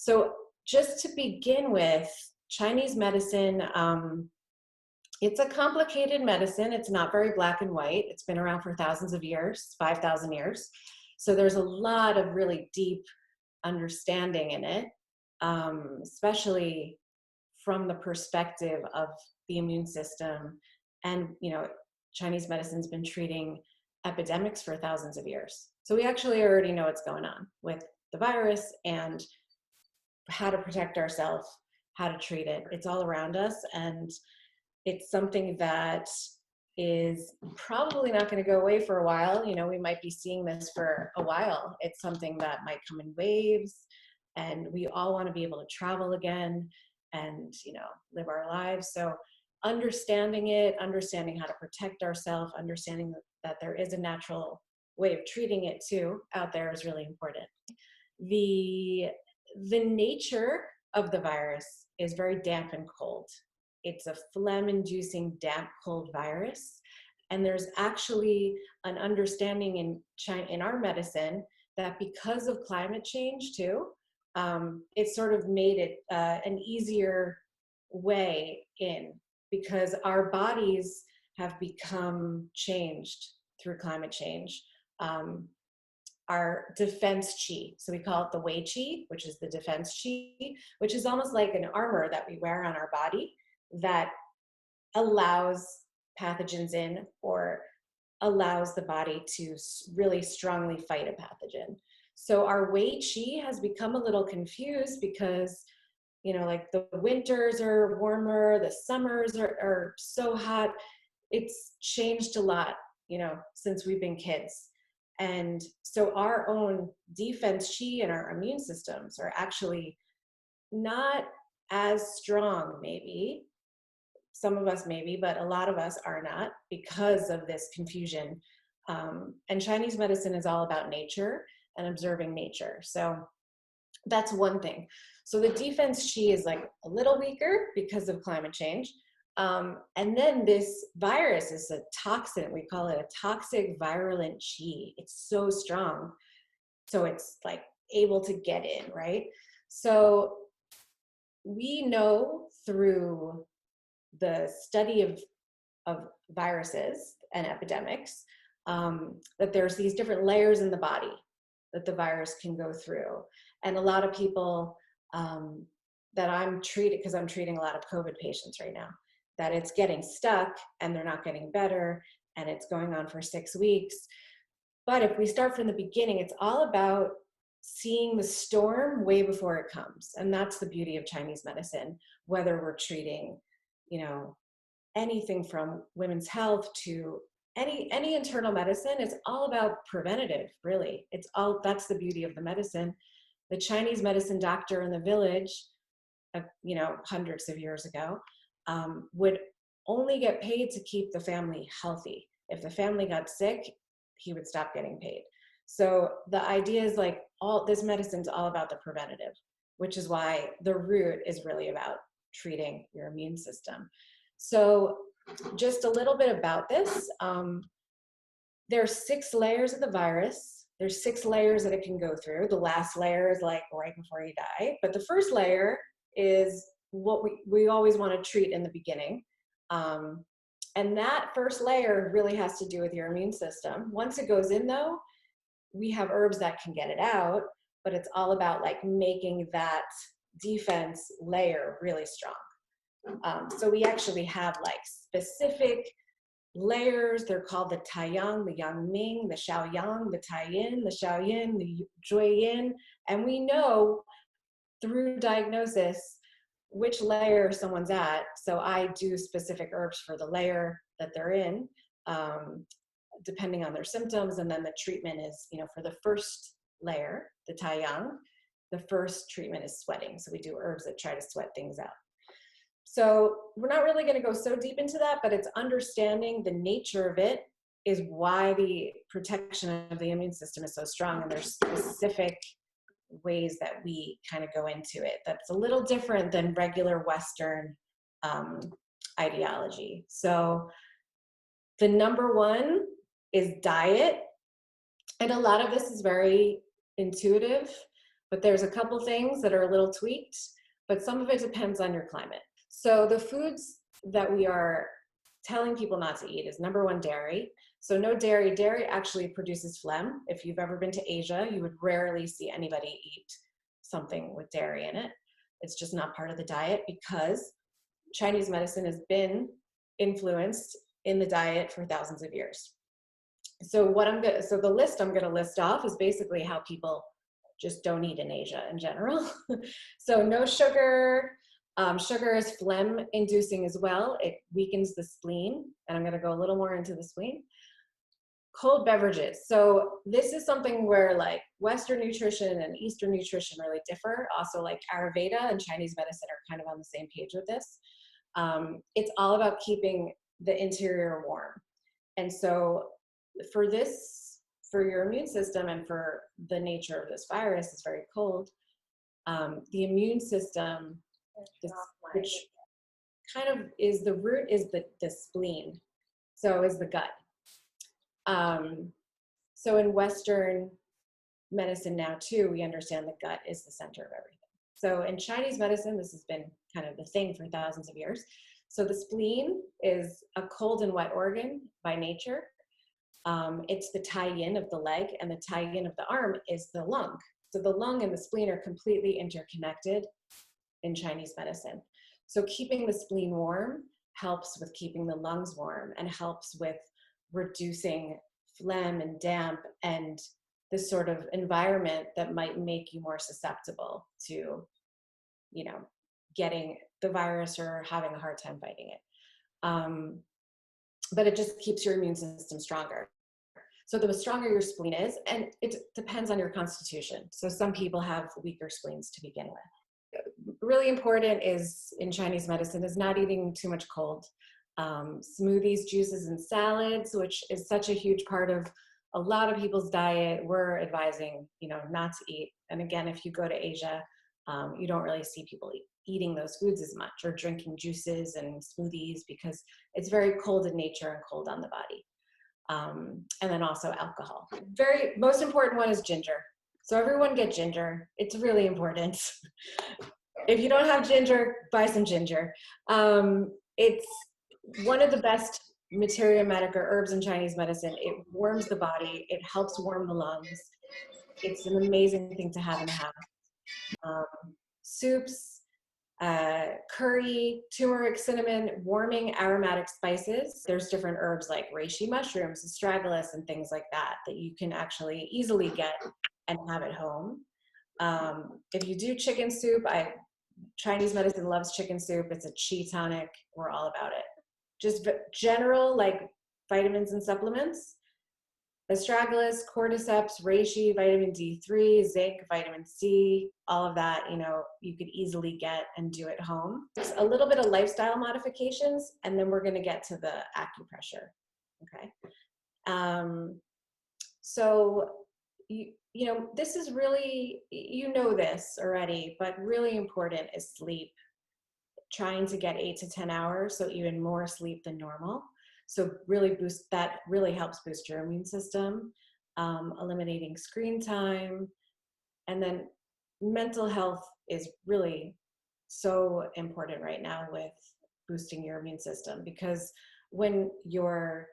So just to begin with, Chinese medicine, it's a complicated medicine. It's not very black and white. It's been around for thousands of years, 5,000 years. So there's a lot of really deep understanding in it, especially from the perspective of the immune system. And, Chinese medicine's been treating epidemics for thousands of years. So we actually already know what's going on with the virus and how to protect ourselves, how to treat it. It's all around us, and it's something that is probably not going to go away for a while. We might be seeing this for a while. It's something that might come in waves, and we all want to be able to travel again and, live our lives. So understanding it, understanding how to protect ourselves, understanding that there is a natural way of treating it too out there is really important. The nature of the virus is very damp and cold. It's a phlegm-inducing damp, cold virus. And there's actually an understanding in our medicine that because of climate change too, it sort of made it an easier way in, because our bodies have become changed through climate change. Our defense chi, so we call it the Wei Qi, which is the defense chi, which is almost like an armor that we wear on our body that allows pathogens in, or allows the body to really strongly fight a pathogen. So our Wei Qi has become a little confused because, like the winters are warmer, the summers are so hot. It's changed a lot, since we've been kids. And so our own defense chi and our immune systems are actually not as strong, maybe. Some of us maybe, but a lot of us are not, because of this confusion. And Chinese medicine is all about nature and observing nature. So that's one thing. So the defense chi is like a little weaker because of climate change. And then this virus is a toxin. We call it a toxic virulent chi. It's so strong. So it's like able to get in, right? So we know through the study of viruses and epidemics that there's these different layers in the body that the virus can go through. And a lot of people that I'm treating, because I'm treating a lot of COVID patients right now, that it's getting stuck and they're not getting better, and it's going on for 6 weeks. But if we start from the beginning, it's all about seeing the storm way before it comes. And that's the beauty of Chinese medicine, whether we're treating, anything from women's health to any internal medicine. It's all about preventative, really. That's the beauty of the medicine. The Chinese medicine doctor in the village, hundreds of years ago, would only get paid to keep the family healthy. If the family got sick, he would stop getting paid. So the idea is like this medicine's all about the preventative, which is why the root is really about treating your immune system. So just a little bit about this. There are 6 layers of the virus. There's 6 layers that it can go through. The last layer is like right before you die. But the first layer is what we always want to treat in the beginning. And that first layer really has to do with your immune system. Once it goes in though, we have herbs that can get it out, but it's all about like making that defense layer really strong. So we actually have like specific layers. They're called the Taiyang, the Yangming, the Shaoyang, the Taiyin, the Shaoyin, the Juiyin. And we know through diagnosis which layer someone's at. So I do specific herbs for the layer that they're in, depending on their symptoms. And then the treatment is, for the first layer, the Taiyang, the first treatment is sweating. So we do herbs that try to sweat things out. So we're not really going to go so deep into that, but it's understanding the nature of it is why the protection of the immune system is so strong. And there's specific ways that we kind of go into it that's a little different than regular Western ideology. So the number one is diet. And a lot of this is very intuitive. but there's a couple things that are a little tweaked, but some of it depends on your climate. So the foods that we are telling people not to eat is number one, dairy. So no dairy. Dairy actually produces phlegm. If you've ever been to Asia, you would rarely see anybody eat something with dairy in it. It's just not part of the diet because Chinese medicine has been influenced in the diet for thousands of years. So the list I'm gonna list off is basically how people just don't eat in Asia in general. So no sugar. Sugar is phlegm inducing as well. It weakens the spleen, and I'm gonna go a little more into the spleen. Cold beverages. So this is something where like Western nutrition and Eastern nutrition really differ. Also like Ayurveda and Chinese medicine are kind of on the same page with this. It's all about keeping the interior warm. And so for your immune system and for the nature of this virus, it's very cold. The immune system, which kind of is the root, is the spleen. So is the gut. So in Western medicine now too, we understand the gut is the center of everything. So in Chinese medicine, this has been kind of the thing for thousands of years. So the spleen is a cold and wet organ by nature. It's the tie-in of the leg, and the tie-in of the arm is the lung. So the lung and the spleen are completely interconnected in Chinese medicine. So keeping the spleen warm helps with keeping the lungs warm and helps with reducing phlegm and damp and this sort of environment that might make you more susceptible to, you know, getting the virus or having a hard time fighting it. But it just keeps your immune system stronger. So the stronger your spleen is, and it depends on your constitution. So some people have weaker spleens to begin with. Really important is in Chinese medicine is not eating too much cold. Smoothies, juices, and salads, which is such a huge part of a lot of people's diet, we're advising, you know, not to eat. And again, if you go to Asia, you don't really see people eating those foods as much or drinking juices and smoothies because it's very cold in nature and cold on the body. And then also alcohol. Most important one is ginger. So everyone get ginger. It's really important. If you don't have ginger, buy some ginger. It's one of the best materia medica herbs in Chinese medicine. It warms the body. It helps warm the lungs. It's an amazing thing to have in the house. Soups, curry, turmeric, cinnamon, warming aromatic spices. There's different herbs like reishi mushrooms, astragalus, and things like that that you can actually easily get and have at home. If you do chicken soup, Chinese medicine loves chicken soup. It's a qi tonic. We're all about it. Just general like vitamins and supplements. Astragalus, cordyceps, reishi, vitamin D3, zinc, vitamin C, all of that, you know, you could easily get and do at home. Just a little bit of lifestyle modifications, and then we're going to get to the acupressure. Okay. So, you know, this is really, you know this already, but really important is sleep. Trying to get 8 to 10 hours, so even more sleep than normal. So that really helps boost your immune system, eliminating screen time. And then mental health is really so important right now with boosting your immune system, because when your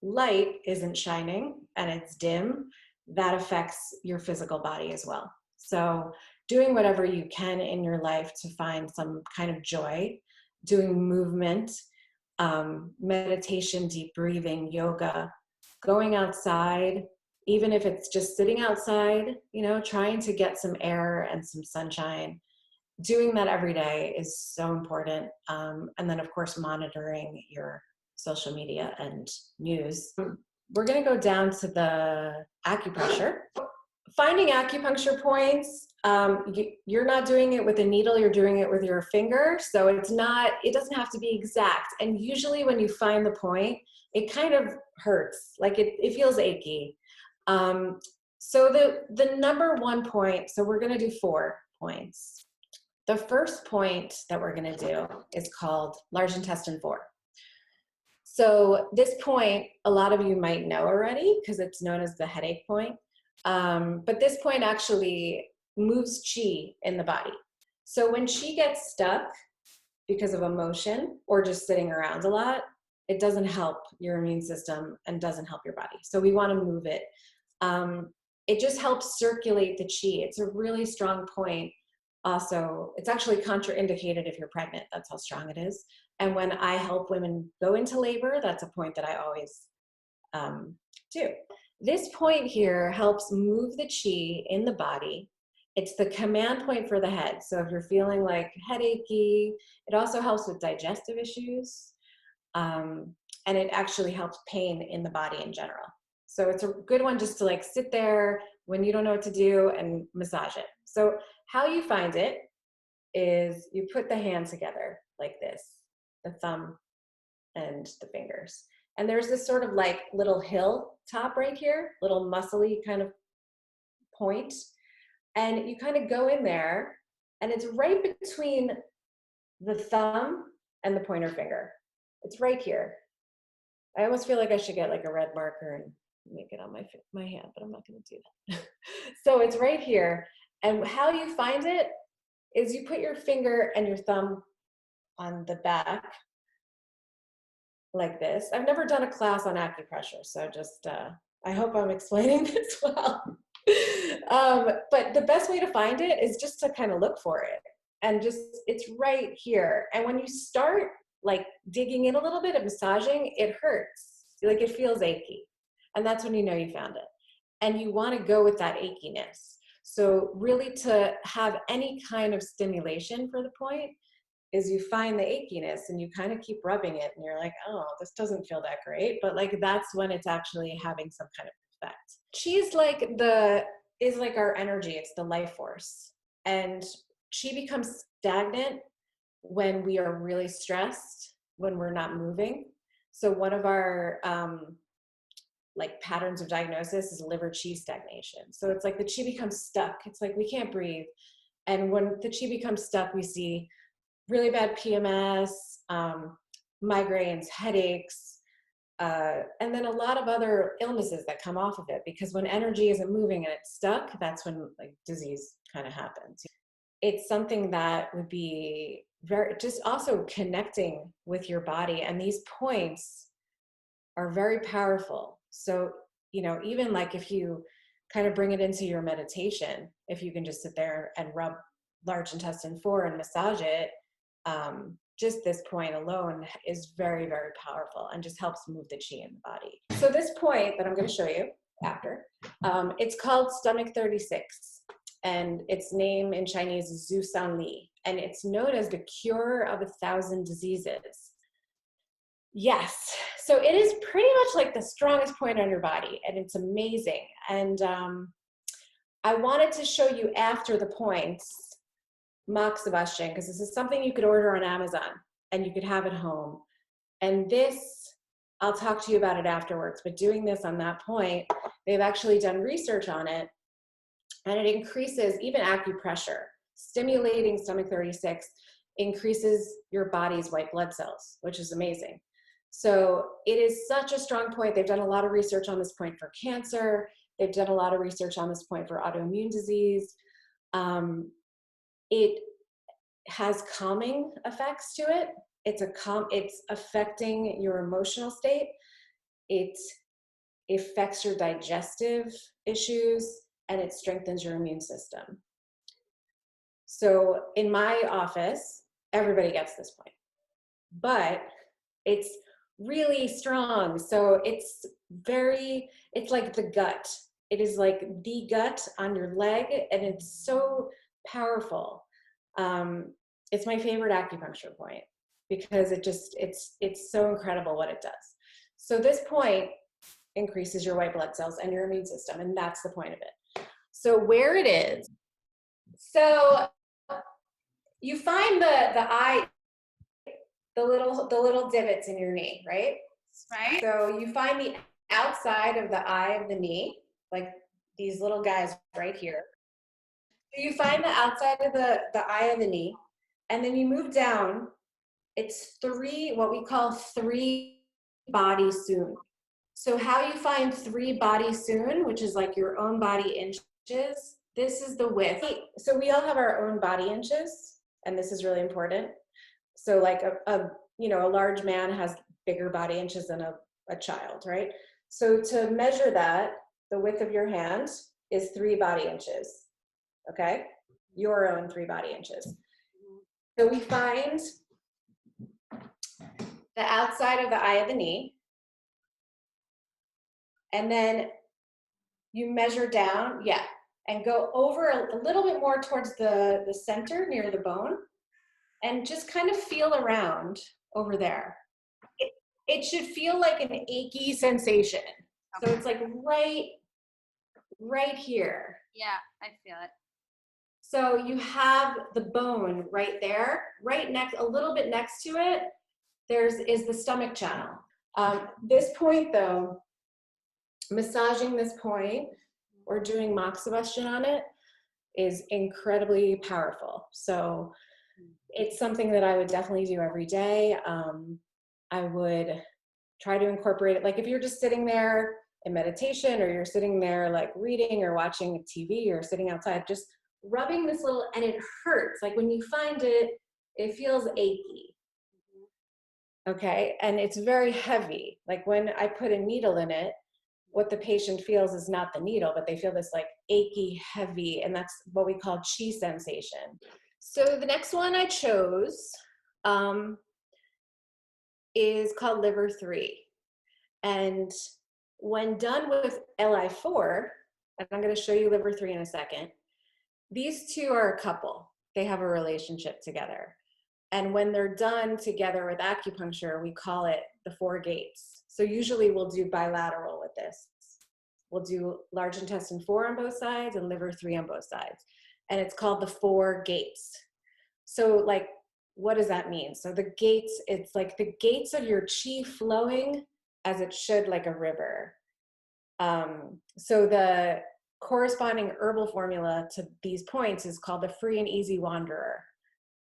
light isn't shining and it's dim, that affects your physical body as well. So doing whatever you can in your life to find some kind of joy, doing movement, meditation, deep breathing, yoga, going outside, even if it's just sitting outside, you know, trying to get some air and some sunshine, doing that every day is so important. And then of course, monitoring your social media and news. We're going to go down to the acupressure. Finding acupuncture points, you're not doing it with a needle, you're doing it with your finger. So it doesn't have to be exact. And usually when you find the point, it kind of hurts, like it feels achy. So the number one point, so we're gonna do 4 points. The first point that we're gonna do is called large intestine 4. So this point, a lot of you might know already because it's known as the headache point. But this point actually moves chi in the body. So when chi gets stuck because of emotion or just sitting around a lot, it doesn't help your immune system and doesn't help your body. So we want to move it. It just helps circulate the chi. It's a really strong point. Also, it's actually contraindicated if you're pregnant. That's how strong it is. And when I help women go into labor, that's a point that I always do. This point here helps move the chi in the body. It's the command point for the head. So if you're feeling like headachy, it also helps with digestive issues. And it actually helps pain in the body in general. So it's a good one just to like sit there when you don't know what to do and massage it. So how you find it is you put the hand together like this, the thumb and the fingers. And there's this sort of like little hill top right here, little muscly kind of point. And you kind of go in there and it's right between the thumb and the pointer finger. It's right here. I almost feel like I should get like a red marker and make it on my hand, but I'm not going to do that. So it's right here. And how you find it is you put your finger and your thumb on the back like this. I've never done a class on acupressure, so just, I hope I'm explaining this well. But the best way to find it is just to kind of look for it. And just, it's right here. And when you start like digging in a little bit of massaging, it hurts. Like it feels achy. And that's when you know you found it. And you want to go with that achiness. So really to have any kind of stimulation for the point is you find the achiness and you kind of keep rubbing it and you're like, oh, this doesn't feel that great. But like that's when it's actually having some kind of effect. Chi is like our energy. It's the life force. And chi becomes stagnant when we are really stressed, when we're not moving. So one of our like patterns of diagnosis is liver chi stagnation. So it's like the chi becomes stuck. It's like we can't breathe. And when the chi becomes stuck, we see really bad PMS, migraines, headaches, and then a lot of other illnesses that come off of it, because when energy isn't moving and it's stuck, that's when like disease kind of happens. It's something that would be very, just also connecting with your body. And these points are very powerful. So, you know, even like if you kind of bring it into your meditation, if you can just sit there and rub large intestine 4 and massage it, just this point alone is very, very powerful and just helps move the chi in the body. So this point that I'm going to show you after, it's called stomach 36. And its name in Chinese is Zhu San Li. And it's known as the cure of 1,000 diseases. Yes, so it is pretty much like the strongest point on your body, and it's amazing. And I wanted to show you after the points, mock Sebastian, because this is something you could order on Amazon and you could have at home. And this, I'll talk to you about it afterwards, but doing this on that point, they've actually done research on it, and it increases even acupressure. Stimulating stomach 36 increases your body's white blood cells, which is amazing. So it is such a strong point. They've done a lot of research on this point for cancer. They've done a lot of research on this point for autoimmune disease. It has calming effects to it. It's affecting your emotional state. It affects your digestive issues, and it strengthens your immune system. So in my office, everybody gets this point, but it's really strong. So it's like the gut. It is like the gut on your leg, and it's so powerful. It's my favorite acupuncture point because it's so incredible what it does. So this point increases your white blood cells and your immune system, and that's the point of it. So where it is, so you find the little divots in your knee, right? Right. So you find the outside of the eye of the knee, like these little guys right here. So you find the outside of the eye of the knee, and then you move down. It's what we call 3 body soon. So how you find 3 body soon, which is like your own body inches, This is the width. So we all have our own body inches, and this is really important. So like a large man has bigger body inches than a child, right? So to measure that, the width of your hand is 3 body inches, okay? Your own 3 body inches. So we find the outside of the eye of the knee, and then you measure down, yeah, and go over a little bit more towards the center near the bone, and just kind of feel around over there. It should feel like an achy sensation. So it's like right here. Yeah, I feel it. So you have the bone right there, right next, a little bit next to it, is the stomach channel. This point though, massaging this point or doing moxibustion on it is incredibly powerful. So it's something that I would definitely do every day. I would try to incorporate it. Like if you're just sitting there in meditation, or you're sitting there like reading or watching TV or sitting outside, just rubbing this little, and it hurts. Like when you find it, it feels achy. Okay, and it's very heavy. Like when I put a needle in it, what the patient feels is not the needle, but they feel this like achy, heavy, and that's what we call chi sensation. So the next one I chose is called liver 3. And when done with Li4, and I'm going to show you liver 3 in a second, these two are a couple. They have a relationship together. And when they're done together with acupuncture, we call it the 4 gates. So usually we'll do bilateral with this. We'll do large intestine 4 on both sides and liver 3 on both sides. And it's called the 4 gates. So like, what does that mean? So the gates, it's like the gates of your chi flowing as it should, like a river. So the corresponding herbal formula to these points is called the free and easy wanderer.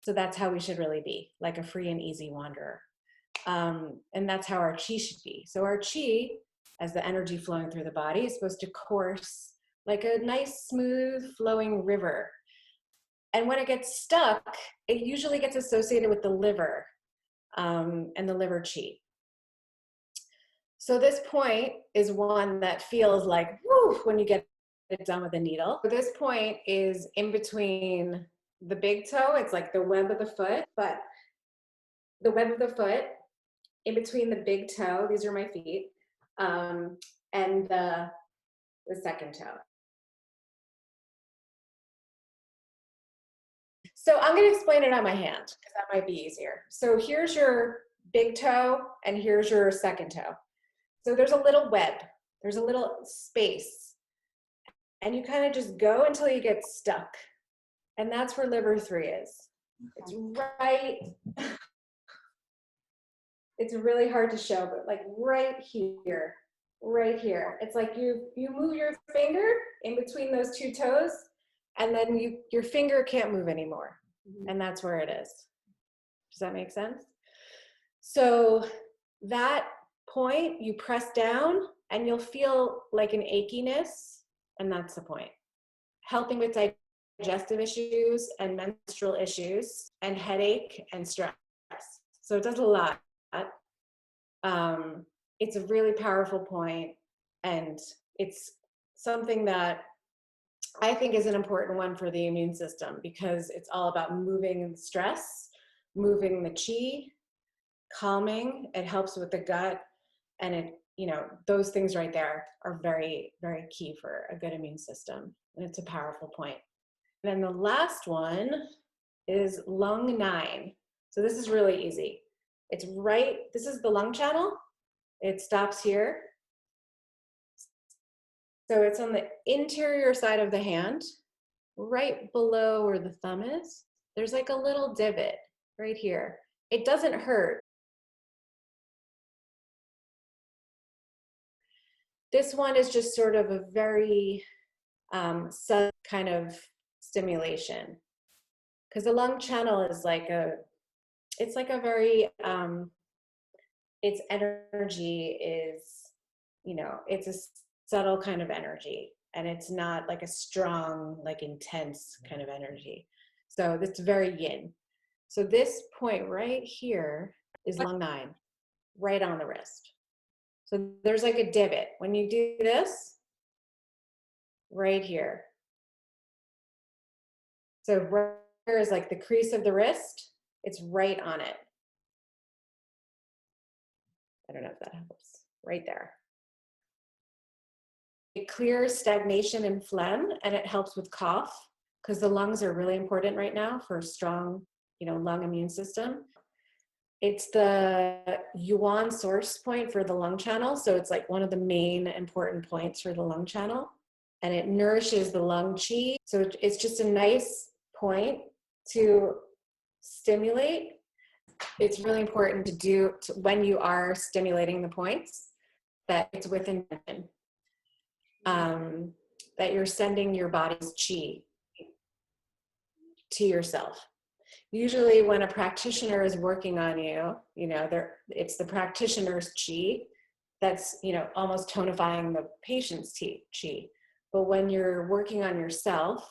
So that's how we should really be, like a free and easy wanderer. And that's how our chi should be. So our chi, as the energy flowing through the body, is supposed to course like a nice, smooth flowing river. And when it gets stuck, it usually gets associated with the liver and the liver chi. So this point is one that feels like, woo, when you get it done with a needle. So this point is in between the big toe. It's like the web of the foot, but the web of the foot in between the big toe, these are my feet, and the second toe. So I'm going to explain it on my hand because that might be easier. So here's your big toe and here's your second toe. So there's a little web, there's a little space, and you kind of just go until you get stuck. And that's where liver 3 is. It's right, it's really hard to show, but like right here, right here. It's like you move your finger in between those 2 toes, and then your finger can't move anymore. And that's where it is. Does that make sense? So that point, you press down and you'll feel like an achiness, and that's the point. Helping with digestive issues and menstrual issues and headache and stress. So it does a lot. It's a really powerful point, and it's something that I think is an important one for the immune system because it's all about moving the stress, moving the chi, calming. It helps with the gut, and it, those things right there are very, very key for a good immune system. And it's a powerful point. And then the last one is lung 9. So this is really easy. It's right, this is the lung channel. It stops here. So it's on the interior side of the hand, right below where the thumb is. There's like a little divot right here. It doesn't hurt. This one is just sort of a very subtle kind of stimulation, because the lung channel is like it's like a very, its energy is, it's a subtle kind of energy, and it's not like a strong, like intense kind of energy. So it's very yin. So this point right here is lung 9, right on the wrist. So there's like a divot. When you do this, right here. So right here is like the crease of the wrist. It's right on it. I don't know if that helps. Right there. It clears stagnation and phlegm, and it helps with cough, because the lungs are really important right now for a strong, lung immune system. It's the yuan source point for the lung channel. So it's like one of the main important points for the lung channel, and it nourishes the lung qi. So it's just a nice point to stimulate. It's really important to do when you are stimulating the points, that it's with intention, that you're sending your body's qi to yourself. Usually when a practitioner is working on you, it's the practitioner's qi that's, almost tonifying the patient's qi. But when you're working on yourself,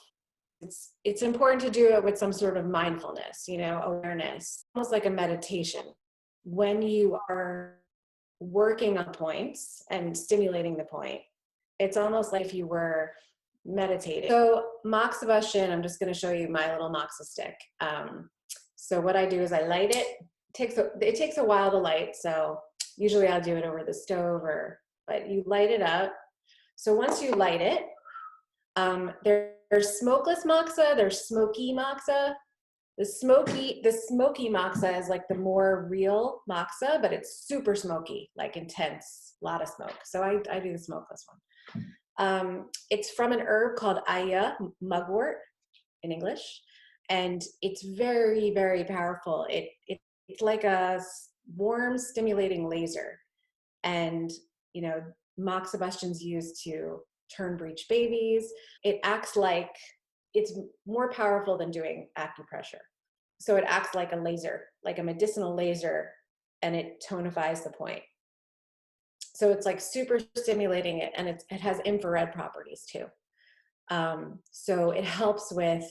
it's important to do it with some sort of mindfulness, awareness, almost like a meditation. When you are working on points and stimulating the point, it's almost like if you were meditating. So moxibustion, I'm just going to show you my little moxa stick. So what I do is I light it. It takes a while to light, so usually I'll do it over the stove, but you light it up. So once you light it, there's smokeless moxa, there's smoky moxa. The smoky moxa is like the more real moxa, but it's super smoky, like intense, a lot of smoke. So I do the smokeless one. It's from an herb called Aya, mugwort in English, and it's very, very powerful. It's like a warm, stimulating laser, and moxibustion's used to turn breech babies. It acts like, it's more powerful than doing acupressure. So it acts like a laser, like a medicinal laser, and it tonifies the point. So it's like super stimulating it, and it has infrared properties too. So it helps with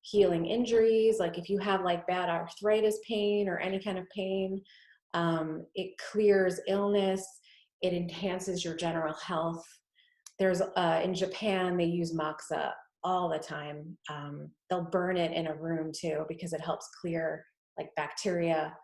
healing injuries. Like if you have like bad arthritis pain or any kind of pain, it clears illness. It enhances your general health. There's in Japan, they use moxa all the time. They'll burn it in a room too, because it helps clear like bacteria.